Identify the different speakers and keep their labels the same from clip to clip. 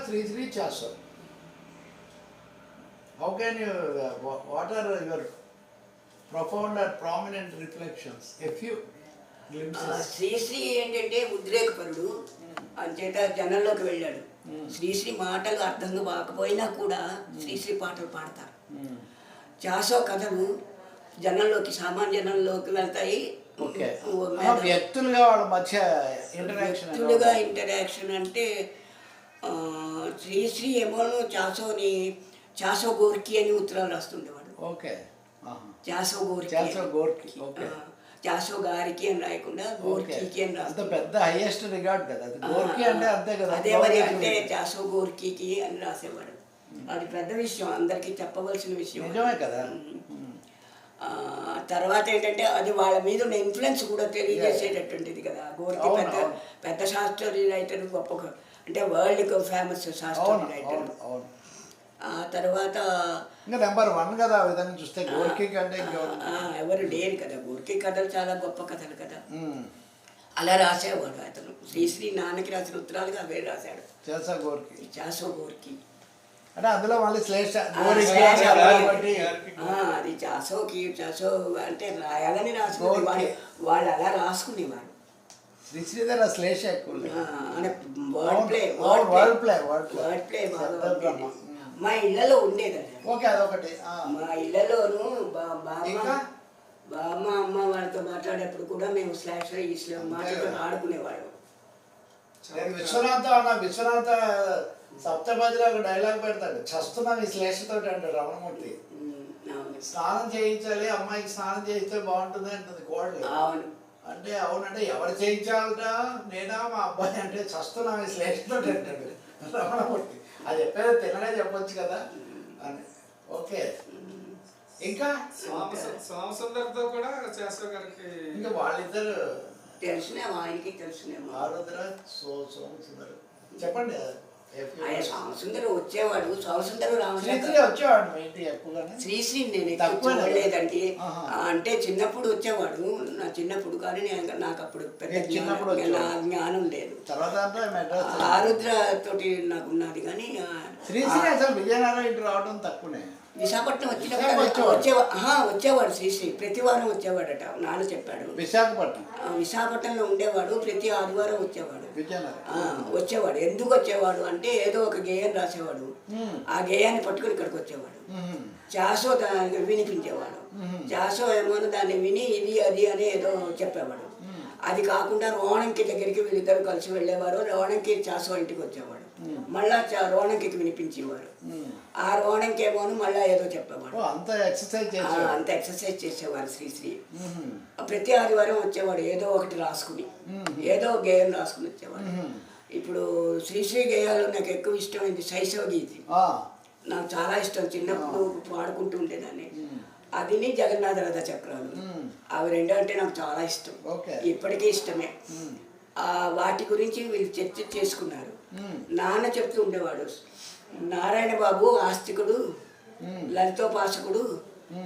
Speaker 1: Sri Chaso. How can you, what are your profound or prominent reflections? A few glimpses.
Speaker 2: Sri Sri ఏంటంటే ఉద్రేకపరుడు, అంచేత జనంలోకి వెళ్ళాడు. శ్రీశ్రీ మాటలు అర్థం కాకపోయినా కూడా శ్రీశ్రీ పాటలు పాడతారు. చాసో కథలు జనంలోకి, సామాన్య జనంలోకి వెళ్తాయి.
Speaker 1: వ్యక్తులుగా వాళ్ళ మధ్య
Speaker 2: ఇంటరాక్షన్ అంటే శ్రీశ్రీ ఏమోను చాసో గోర్కి అని ఉత్తరాలు రాస్తుండేవాడు. చాసో గోర్కి, చాసో గారికి అని రాయకుండా గోర్కీకి అని రాస్తుంది.
Speaker 1: పెద్ద హైయెస్ట్ రికార్డ్ కదా గోర్కి అంటే, అంతే కదా.
Speaker 2: అదే మరి, అంటే చాసో గోర్కీకి అని రాసేవాడు. అది పెద్ద విషయం, అందరికీ చెప్పవలసిన విషయం.
Speaker 1: నిజమే కదా.
Speaker 2: తర్వాత ఏంటంటే అది వాళ్ళ మీద ఉన్న ఇన్ఫ్లుయెన్స్ కూడా తెలియజేసేటటువంటిది కదా. గోర్కి పెద్ద శాస్త్రీ రైటర్, గొప్ప అంటే వరల్డ్ ఫేమస్ శాస్త్రీ రైటర్. ఆ తర్వాత
Speaker 1: నెంబర్ 1 కదా ఆ విధంగా చూస్తే గోర్కి కంటే
Speaker 2: ఎవరు లేరు కదా. గోర్కి కథలు చాలా గొప్ప కథలు కదా. అలా రాసేవాడు అతను. శ్రీశ్రీ నాన్నకి రాసిన ఉత్తరాలుగా అవే రాశాడు. చాసో గోర్కి
Speaker 1: అంటే అందులో మళ్ళీ
Speaker 2: అది చాసో అంటే రాయాలని రాసుకునేవాడు. వాళ్ళు అలా రాసుకునేవారు.
Speaker 1: శ్రీశ్రీధర శ్లేష
Speaker 2: మా ఇళ్లలో ఉండేదండి.
Speaker 1: అదొకటి.
Speaker 2: మా ఇళ్లలోను బామ్మ అమ్మ వాళ్ళతో మాట్లాడేప్పుడు కూడా మేము స్లాష్ మాటతో ఆడుకునేవాడు.
Speaker 1: విశ్వనాథ సప్తపదిలో ఒక డైలాగ్ పెడతాడు, చస్తున్నాం ఈ శ్లేషతో అంటాడు రమణమూర్తి. స్నానం చేయించాలి, అమ్మాయికి స్నానం చేయిస్తే బాగుంటుంది అంటుంది కోడలు. అంటే అవునంటే ఎవరు చేయించాలట, నేనా మా అబ్బాయి అంటే చస్తున్నాం ఈ శ్లేషతో అంటాడు రమణమూర్తి. అది చెప్పేది తిననే చెప్పొచ్చు కదా అని. ఓకే, ఇంకా ఇంకా వాళ్ళిద్దరు
Speaker 2: ఆయనకి తెలిసినేమో.
Speaker 1: ఆరుద్ర సోమసుందర్ చెప్పండి.
Speaker 2: సోమసుందరు వచ్చేవాడు. సోమసుందరు శ్రీశ్రీ నేను ఎక్కువ చూడలేదండి. అంటే చిన్నప్పుడు వచ్చేవాడు, నా చిన్నప్పుడు. కానీ నాకు అప్పుడు పెద్ద జ్ఞానం లేదు. ఆరుద్ర తోటి నాకు ఉన్నది. కానీ
Speaker 1: విజయనగరం రావడం తక్కువనే.
Speaker 2: విశాఖపట్నం వచ్చినప్పుడు వచ్చేవాడు శ్రీశ్రీ. ప్రతి వారం వచ్చేవాడట, నాన్న చెప్పాడు. విశాఖపట్నంలో ఉండేవాడు, ప్రతి ఆదివారం వచ్చేవాడు. ఎందుకు వచ్చేవాడు అంటే ఏదో ఒక గేయం రాసేవాడు. ఆ గేయాన్ని పట్టుకుని ఇక్కడికి వచ్చేవాడు. చాసో దాన్ని వినిపించేవాడు. చాసో ఏమో దాన్ని విని ఇది అది అని ఏదో చెప్పేవాడు. అది కాకుండా రోణంకి దగ్గరికి వీళ్ళిద్దరు కలిసి వెళ్ళేవారు. రోణంకి చాసో ఇంటికి వచ్చేవాడు. మళ్ళా రోణంకి వినిపించేవారు. ఆ రోణంకేమోను మళ్ళా ఏదో చెప్పేవాడు. అంత ఎక్సర్సైజ్ చేసేవారు శ్రీశ్రీ. ప్రతి ఆదివారం వచ్చేవాడు, ఏదో ఒకటి రాసుకుని, ఏదో గేయం రాసుకుని వచ్చేవాడు. ఇప్పుడు శ్రీశ్రీ గేయాలు నాకు ఎక్కువ ఇష్టమైంది శైశవ గీతి. నాకు చాలా ఇష్టం. చిన్నప్పుడు పాడుకుంటూ ఉండేదాన్ని. అదిని జగన్నాథ రథ చక్రాలు, అవి రెండు అంటే నాకు చాలా ఇష్టం. ఇప్పటికీ ఇష్టమే. వాటి గురించి వీళ్ళు చర్చ చేసుకున్నారు. నాన్న చెప్తూ ఉండేవాడు, నారాయణ బాబు ఆస్తికుడు, లలితోపాసకుడు,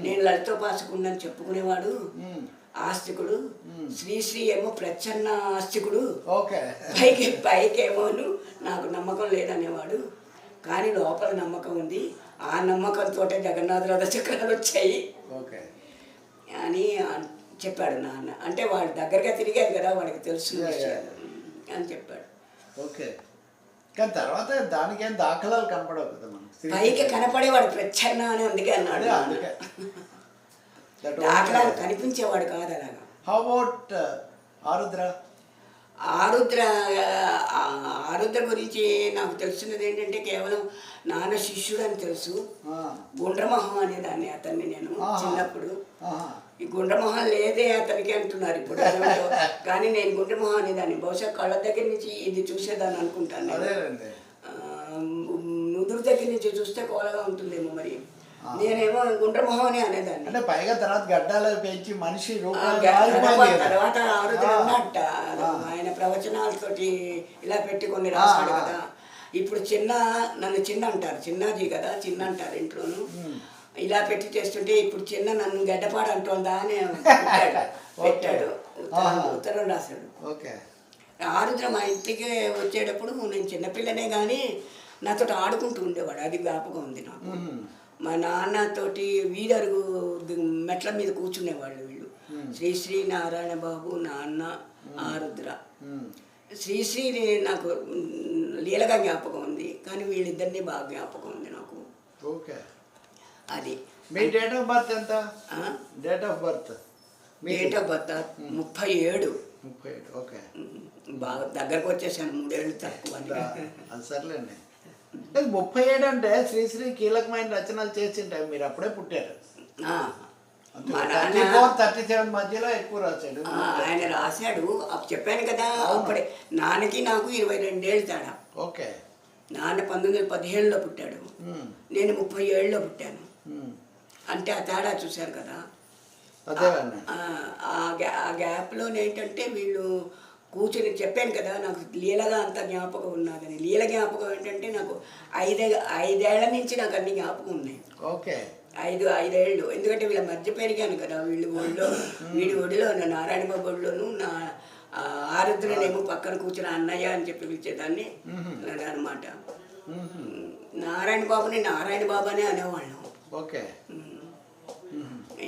Speaker 2: నేను లలితోపాసకుడని చెప్పుకునేవాడు, ఆస్తికుడు. శ్రీశ్రీ ఏమో ప్రచ్ఛన్న ఆస్తికుడు, పైకేమోను నాకు నమ్మకం లేదనేవాడు. కానీ లోపల నమ్మకం ఉంది. ఆ నమ్మకంతో జగన్నాథ రథ చక్రాలు వచ్చాయి అని చెప్పాడు నాన్న. అంటే వాడు దగ్గరగా తిరిగాడు కదా, వాడికి తెలుసు అని చెప్పాడు.
Speaker 1: ఓకే, కానీ తర్వాత దానికి ఏం దాఖలాలు కనపడవు కదా మనకి.
Speaker 2: పైకి కనపడేవాడు ప్రచ్ఛన్న అని అందుకే అన్నాడు. దాఖలాలు కనిపించేవాడు కాదు అలాగా.
Speaker 1: హౌ అబౌట్ ఆరుద్ర?
Speaker 2: ఆరుద్ర గురించి నాకు తెలిసినది ఏంటంటే కేవలం నాన్న శిష్యుడు అని తెలుసు. గుండ్రమొహం అనేదాన్ని అతన్ని నేను చిన్నప్పుడు. ఈ గుండ్రమొహం లేదే అతనికి అంటున్నారు ఇప్పుడు. కానీ నేను గుండ్రమొహం అనేదాన్ని. బహుశా కళ్ళ దగ్గర నుంచి ఇది చూసేదాన్ని అనుకుంటాను. నుదురు దగ్గర నుంచి చూస్తే కోలగా ఉంటుందేమో మరి. నేనేమో గుండ్రమొహం అని అనేదాన్ని.
Speaker 1: అంటే పైగా తర్వాత గడ్డాలు పెంచి మనిషి
Speaker 2: తర్వాత ఆరుద్ర ఉన్నట్ట ఆయన ప్రవచనాలతోటి ఇలా పెట్టి కొన్ని రాశాడు కదా. ఇప్పుడు నన్ను చిన్న అంటారు, చిన్నాజీ కదా, చిన్న అంటారు ఇంట్లోను. ఇలా పెట్టి చేస్తుంటే ఇప్పుడు చిన్న నన్ను గడ్డపాడు అంటుందా అని పెట్టాడు, ఉత్తరం రాశాడు. ఆరుద్ర మా ఇంటికి వచ్చేటప్పుడు నేను చిన్నపిల్లనే కానీ నాతో ఆడుకుంటూ ఉండేవాడు, అది జ్ఞాపకం ఉంది నాకు. మా నాన్నతోటి వీధరుగు మెట్ల మీద కూర్చునేవాళ్ళు వీళ్ళు, శ్రీశ్రీ, నారాయణ బాబు, నాన్న, ఆరుద్ర. శ్రీశ్రీ నాకు లీలగా జ్ఞాపకం ఉంది, కానీ వీళ్ళిద్దరినీ బాగా జ్ఞాపకం ఉంది నాకు.
Speaker 1: ఓకే,
Speaker 2: అది.
Speaker 1: మీ డేట్ ఆఫ్ బర్త్ ఎంత? Date of birth
Speaker 2: 37.
Speaker 1: ఓకే,
Speaker 2: బాగా దగ్గరకు వచ్చేసాను, 3 ఏళ్ళు తక్కువ.
Speaker 1: అది సర్లేండి. 37 అంటే శ్రీశ్రీ కీలకమైన రచనలు చేసింటాయి, మీరు అప్పుడే పుట్టారు.
Speaker 2: మా
Speaker 1: 37 మధ్యలో ఎక్కువ రాశాడు
Speaker 2: ఆయన. రాశాడు, చెప్పాను కదా, అప్పుడే నాన్నకి నాకు 22 ఏళ్ళు తేడా.
Speaker 1: ఓకే,
Speaker 2: నాన్న 1917లో పుట్టాడు, నేను 37లో పుట్టాను. అంటే ఆ తేడా చూశారు కదా. ఆ గ్యాప్లో ఏంటంటే వీళ్ళు కూర్చొని, చెప్పాను కదా నాకు లీలగా అంత జ్ఞాపకం ఉన్నదని. లీల జ్ఞాపకం ఏంటంటే నాకు 5 ఏళ్ల నుంచి నాకు అన్ని జ్ఞాపకం ఉన్నాయి.
Speaker 1: ఓకే,
Speaker 2: 5 ఏళ్ళు. ఎందుకంటే వీళ్ళ మధ్య పెరిగాను కదా, వీళ్ళు ఒడిలో, వీడి ఒడిలో నారాయణ బాబు ఒడిలోను, నా ఆరుద్రనేమో పక్కన కూర్చుని అన్నయ్య అని చెప్పి పిలిచేదాన్ని అనమాట. నారాయణ బాబుని నారాయణ బాబు అనే అనేవాళ్ళం.
Speaker 1: ఓకే,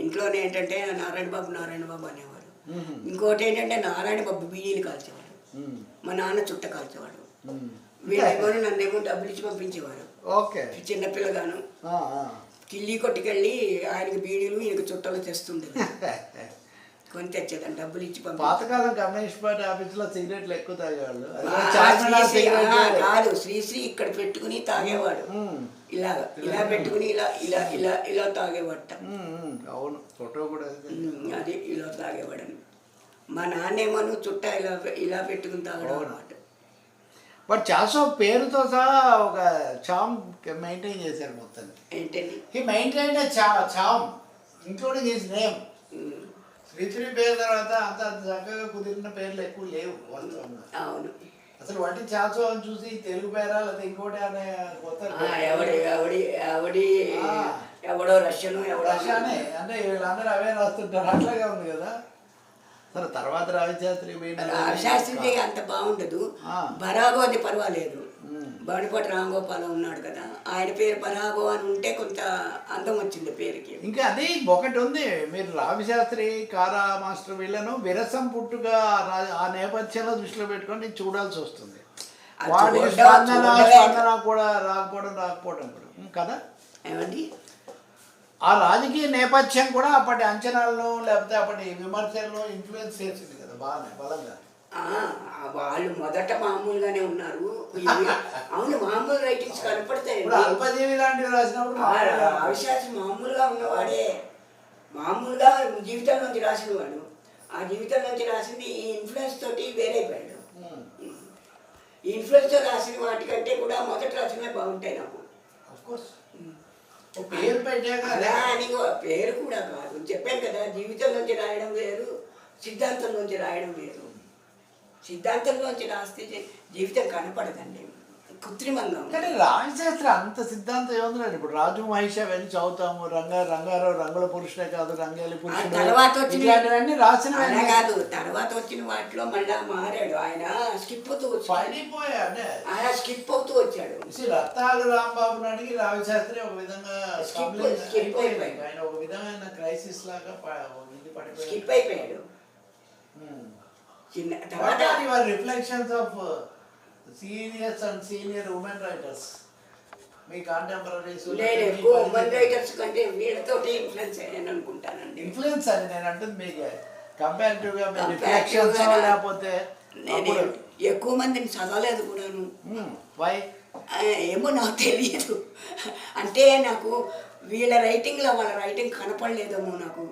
Speaker 2: ఇంట్లోనే ఏంటంటే నారాయణ బాబు అనేవారు. ఇంకోటి ఏంటంటే నారాయణ బాబు బీడీలు కాల్చేవాడు, మా నాన్న చుట్ట కాల్చేవాడు. వీళ్ళేమో నన్నేమో డబ్బులు ఇచ్చి పంపించేవారు.
Speaker 1: ఓకే,
Speaker 2: చిన్నపిల్లగాను కిళ్ళి కొట్టుకెళ్ళి ఆయనకి బీడీలు, ఈయనకి చుట్టలు తెస్తుండేది. కొని తెచ్చేదాన్ని, డబ్బులు ఇచ్చి పంపి.
Speaker 1: పాతకాలం కమ్యూనిస్ట్ పార్టీ ఆఫీసులో సిగరెట్లు ఎక్కువ తాగేవాళ్ళు.
Speaker 2: కాదు, శ్రీశ్రీ ఇక్కడ పెట్టుకుని తాగేవాడు, ఇలా పెట్టుకుని ఇలా తాగేవాట.
Speaker 1: అవును, ఫోటో కూడా
Speaker 2: అది ఇలా తాగేవాడని. మా నాన్నేమో చుట్ట ఇలా పెట్టుకుని తాగడం అన్నమాట.
Speaker 1: బట్ చాసో పేరుతో సహా ఒక చామ్ మెయింటైన్ చేశారు మొత్తం.
Speaker 2: ఏంటండి?
Speaker 1: He maintain charm including his name. Sri Sri పేరు తర్వాత అంత చక్కగా కుదిరిన పేర్లు ఎక్కువ లేవు.
Speaker 2: అవును,
Speaker 1: అసలు వాటి చాచో అని చూసి తెలుగు పేరా లేదా ఇంకోటి అనే కొత్త
Speaker 2: ఎవడో రష్యను,
Speaker 1: రష్యానే అంటే వీళ్ళందరూ అవే రాస్తుంటారు, అట్లాగే ఉంది కదా. సరే, తర్వాత
Speaker 2: రవిశాస్త్రి అంత బాగుండదు. బరాగో అది పర్వాలేదు. బాడిపాటి రామగోపాలం ఉన్నాడు కదా, ఆయన పేరు బరాగో అని ఉంటే కొంత అందం వచ్చింది పేరుకి.
Speaker 1: ఇంకా అది ఒకటి ఉంది, మీరు రావిశాస్త్రి, కారా మాస్టర్ వీళ్ళను విరసం పుట్టుగా ఆ నేపథ్యంలో దృష్టిలో పెట్టుకొని చూడాల్సి వస్తుంది. వాడికి స్పందన కూడా రాకపోవడం కదా.
Speaker 2: ఏమండి,
Speaker 1: ఆ రాజకీయ నేపథ్యం కూడా అప్పటి అంచనాలను లేకపోతే అప్పటి విమర్శలను ఇన్ఫ్లుయెన్స్ చేసింది కదా బాగానే బలంగా.
Speaker 2: వాళ్ళు మొదట మామూలుగానే ఉన్నారు. అవును, మామూలు రైటింగ్స్ కనపడతాయి.
Speaker 1: అల్పజీవి లాంటివి రాసినప్పుడు
Speaker 2: అవిశ్వాసం మామూలుగా ఉన్నవాడే, మామూలుగా జీవితం నుంచి రాసిన వాడు. ఆ జీవితం నుంచి రాసింది ఈ ఇన్ఫ్లుయెన్స్ తోటి వేరైపోయాడు. ఈ ఇన్ఫ్లుయెన్స్ తో రాసిన వాటికంటే కూడా మొదట రాసినవి బాగుంటాయి నాకు.
Speaker 1: పేరు పెట్టాక
Speaker 2: పేరు కూడా కాదు, చెప్పాను కదా, జీవితం నుంచి రాయడం వేరు, సిద్ధాంతం నుంచి రాయడం వేరు. సిద్ధాంతంలోంచి రాస్తే జీవితం కనపడదండి, కృత్రిమంగా.
Speaker 1: కానీ రావిశాస్త్రి అంత సిద్ధాంతం ఏముందండి. ఇప్పుడు రాజు మహిష అవన్నీ చదువుతాము, రంగారావు రంగుల పురుషుడే కాదు, రంగేలి పురుషుడు,
Speaker 2: తర్వాత వచ్చినవన్నీ
Speaker 1: రాసిన
Speaker 2: కాదు. తర్వాత వచ్చిన వాటిలో మళ్ళా మారాడు ఆయన, స్కిప్ అవుతూ
Speaker 1: పడిపోయాడు.
Speaker 2: ఆయన స్కిప్ అవుతూ వచ్చాడు.
Speaker 1: రత్తాలు రాంబాబుని అడిగి రావిశాస్త్రి ఒక విధంగా
Speaker 2: స్కిప్ అయిపోయాడు.
Speaker 1: ఆయన ఒక విధమైన క్రైసిస్ లాగా
Speaker 2: స్కిప్ అయిపోయాడు.
Speaker 1: What are your reflections of seniors and senior women writers? Me contemporaries?
Speaker 2: నేను ఎక్కువ ఉమెన్ రైటర్స్ కంటే వీళ్ళతోటి ఇన్ఫ్లుయెన్స్ అయ్యాను అనుకుంటానండి.
Speaker 1: ఇన్ఫ్లుయెన్స్ అని నేను అంటుంది మీకు కంపారిటివ్గా రిఫ్లెక్షన్స్ లేకపోతే
Speaker 2: నేను ఎక్కువ మందిని చదవలేదు కూడాను.
Speaker 1: వై
Speaker 2: ఏమో నాకు తెలియదు. అంటే నాకు వీళ్ళ రైటింగ్లో వాళ్ళ రైటింగ్ కనపడలేదేమో నాకు.